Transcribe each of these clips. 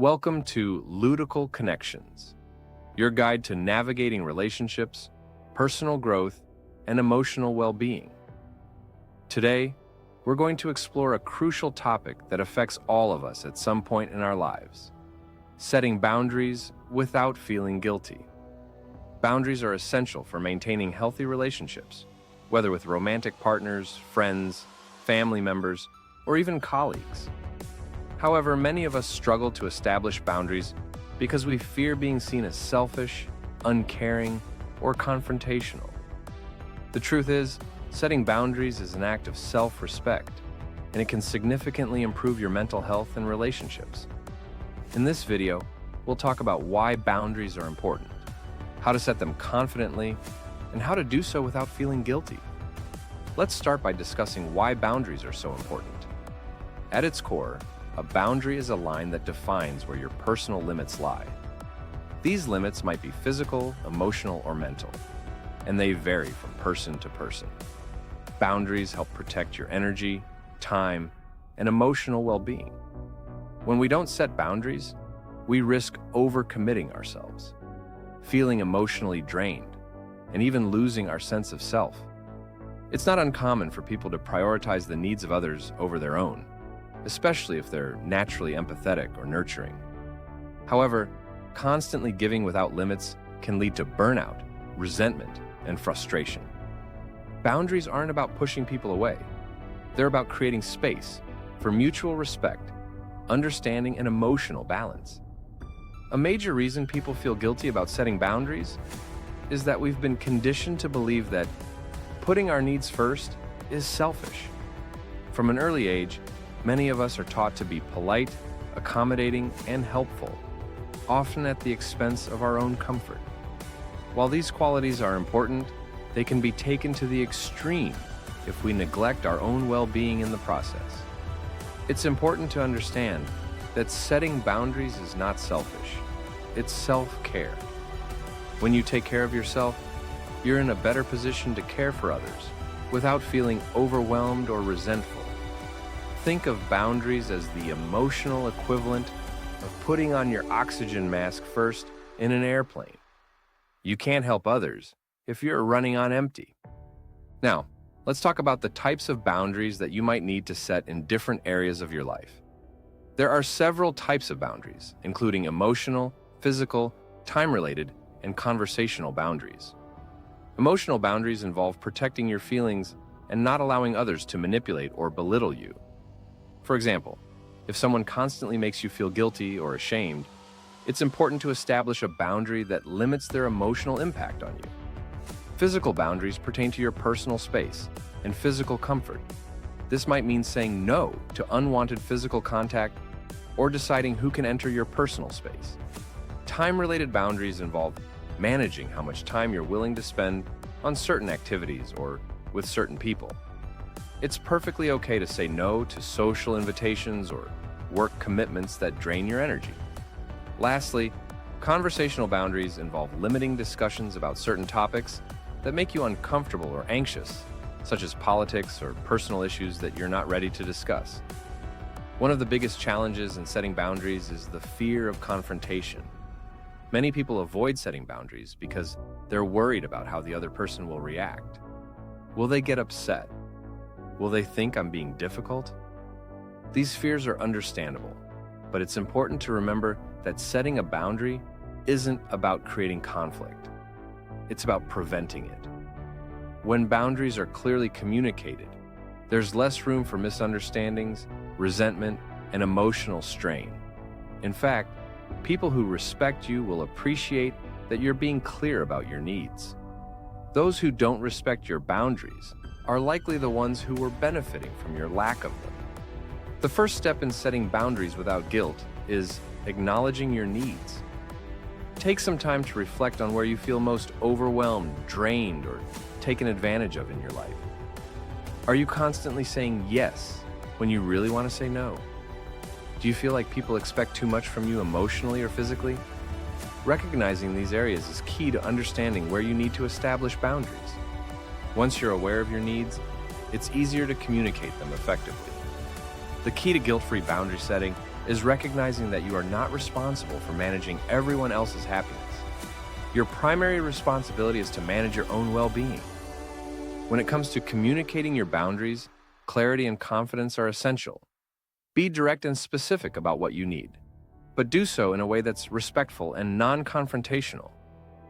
Welcome to Ludical Connections, your guide to navigating relationships, personal growth, and emotional well-being. Today, we're going to explore a crucial topic that affects all of us at some point in our lives: setting boundaries without feeling guilty. Boundaries are essential for maintaining healthy relationships, whether with romantic partners, friends, family members, or even colleagues. However, many of us struggle to establish boundaries because we fear being seen as selfish, uncaring, or confrontational. The truth is, setting boundaries is an act of self-respect, and it can significantly improve your mental health and relationships. In this video, we'll talk about why boundaries are important, how to set them confidently, and how to do so without feeling guilty. Let's start by discussing why boundaries are so important. At its core, a boundary is a line that defines where your personal limits lie. These limits might be physical, emotional, or mental, and they vary from person to person. Boundaries help protect your energy, time, and emotional well-being. When we don't set boundaries, we risk overcommitting ourselves, feeling emotionally drained, and even losing our sense of self. It's not uncommon for people to prioritize the needs of others over their own, especially if they're naturally empathetic or nurturing. However, constantly giving without limits can lead to burnout, resentment, and frustration. Boundaries aren't about pushing people away. They're about creating space for mutual respect, understanding, and emotional balance. A major reason people feel guilty about setting boundaries is that we've been conditioned to believe that putting our needs first is selfish. From an early age, many of us are taught to be polite, accommodating, and helpful, often at the expense of our own comfort. While these qualities are important, they can be taken to the extreme if we neglect our own well-being in the process. It's important to understand that setting boundaries is not selfish. It's self-care. When you take care of yourself, you're in a better position to care for others without feeling overwhelmed or resentful. Think of boundaries as the emotional equivalent of putting on your oxygen mask first in an airplane. You can't help others if you're running on empty. Now, let's talk about the types of boundaries that you might need to set in different areas of your life. There are several types of boundaries, including emotional, physical, time-related, and conversational boundaries. Emotional boundaries involve protecting your feelings and not allowing others to manipulate or belittle you. For example, if someone constantly makes you feel guilty or ashamed, it's important to establish a boundary that limits their emotional impact on you. Physical boundaries pertain to your personal space and physical comfort. This might mean saying no to unwanted physical contact or deciding who can enter your personal space. Time-related boundaries involve managing how much time you're willing to spend on certain activities or with certain people. It's perfectly okay to say no to social invitations or work commitments that drain your energy. Lastly, conversational boundaries involve limiting discussions about certain topics that make you uncomfortable or anxious, such as politics or personal issues that you're not ready to discuss. One of the biggest challenges in setting boundaries is the fear of confrontation. Many people avoid setting boundaries because they're worried about how the other person will react. Will they get upset? Will they think I'm being difficult? These fears are understandable, but it's important to remember that setting a boundary isn't about creating conflict. It's about preventing it. When boundaries are clearly communicated, there's less room for misunderstandings, resentment, and emotional strain. In fact, people who respect you will appreciate that you're being clear about your needs. Those who don't respect your boundaries are likely the ones who are benefiting from your lack of them. The first step in setting boundaries without guilt is acknowledging your needs. Take some time to reflect on where you feel most overwhelmed, drained, or taken advantage of in your life. Are you constantly saying yes when you really want to say no? Do you feel like people expect too much from you emotionally or physically? Recognizing these areas is key to understanding where you need to establish boundaries. Once you're aware of your needs, it's easier to communicate them effectively. The key to guilt-free boundary setting is recognizing that you are not responsible for managing everyone else's happiness. Your primary responsibility is to manage your own well-being. When it comes to communicating your boundaries, clarity and confidence are essential. Be direct and specific about what you need, but do so in a way that's respectful and non-confrontational.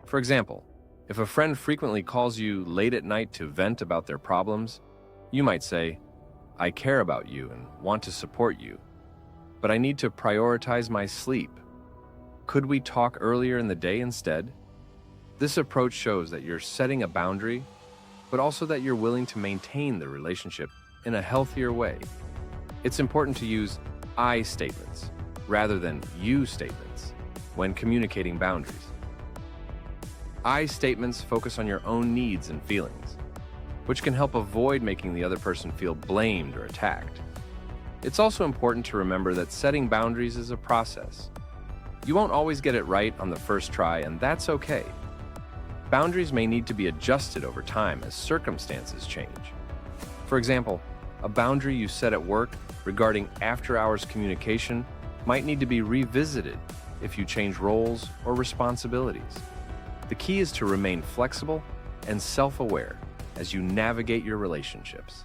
For example, if a friend frequently calls you late at night to vent about their problems, you might say, "I care about you and want to support you, but I need to prioritize my sleep. Could we talk earlier in the day instead?" This approach shows that you're setting a boundary, but also that you're willing to maintain the relationship in a healthier way. It's important to use I statements rather than you statements when communicating boundaries. I statements focus on your own needs and feelings, which can help avoid making the other person feel blamed or attacked. It's also important to remember that setting boundaries is a process. You won't always get it right on the first try, and that's okay. Boundaries may need to be adjusted over time as circumstances change. For example, a boundary you set at work regarding after-hours communication might need to be revisited if you change roles or responsibilities. The key is to remain flexible and self-aware as you navigate your relationships.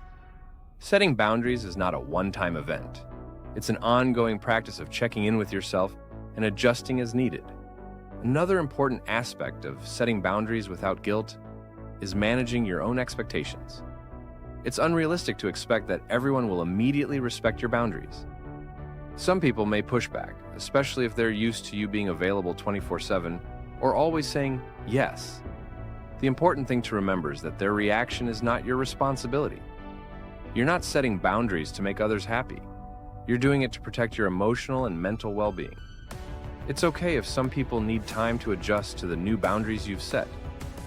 Setting boundaries is not a one-time event. It's an ongoing practice of checking in with yourself and adjusting as needed. Another important aspect of setting boundaries without guilt is managing your own expectations. It's unrealistic to expect that everyone will immediately respect your boundaries. Some people may push back, especially if they're used to you being available 24/7 or always saying yes. The important thing to remember is that their reaction is not your responsibility. You're not setting boundaries to make others happy. You're doing it to protect your emotional and mental well-being. It's okay if some people need time to adjust to the new boundaries you've set.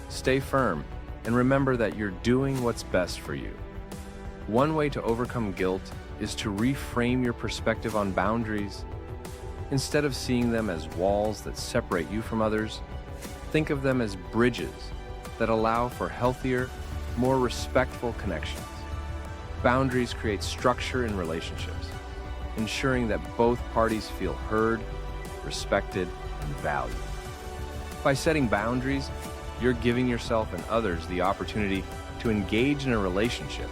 Stay firm and remember that you're doing what's best for you. One way to overcome guilt is to reframe your perspective on boundaries. Instead of seeing them as walls that separate you from others, think of them as bridges that allow for healthier, more respectful connections. Boundaries create structure in relationships, ensuring that both parties feel heard, respected, and valued. By setting boundaries, you're giving yourself and others the opportunity to engage in a relationship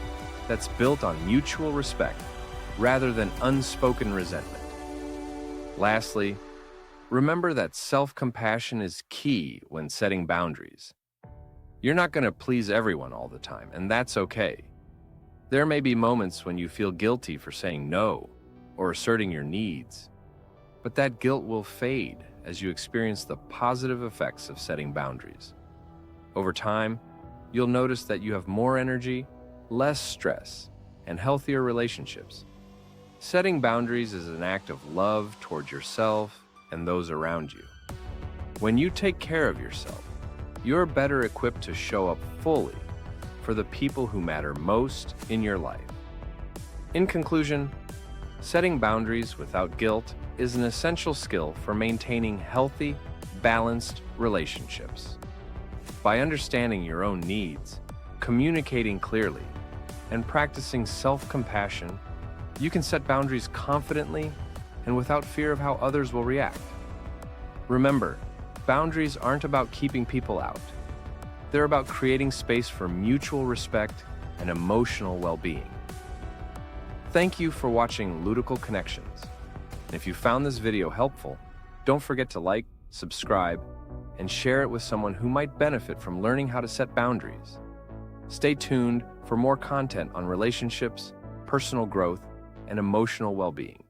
that's built on mutual respect rather than unspoken resentment. Lastly, remember that self-compassion is key when setting boundaries. You're not going to please everyone all the time, and that's okay. There may be moments when you feel guilty for saying no or asserting your needs, but that guilt will fade as you experience the positive effects of setting boundaries. Over time, you'll notice that you have more energy, less stress, and healthier relationships. Setting boundaries is an act of love towards yourself and those around you. When you take care of yourself, you're better equipped to show up fully for the people who matter most in your life. In conclusion, setting boundaries without guilt is an essential skill for maintaining healthy, balanced relationships. By understanding your own needs, communicating clearly, and practicing self-compassion, you can set boundaries confidently and without fear of how others will react. Remember, boundaries aren't about keeping people out. They're about creating space for mutual respect and emotional well-being. Thank you for watching Ludical Connections. And if you found this video helpful, don't forget to like, subscribe, and share it with someone who might benefit from learning how to set boundaries. Stay tuned for more content on relationships, personal growth, and emotional well-being.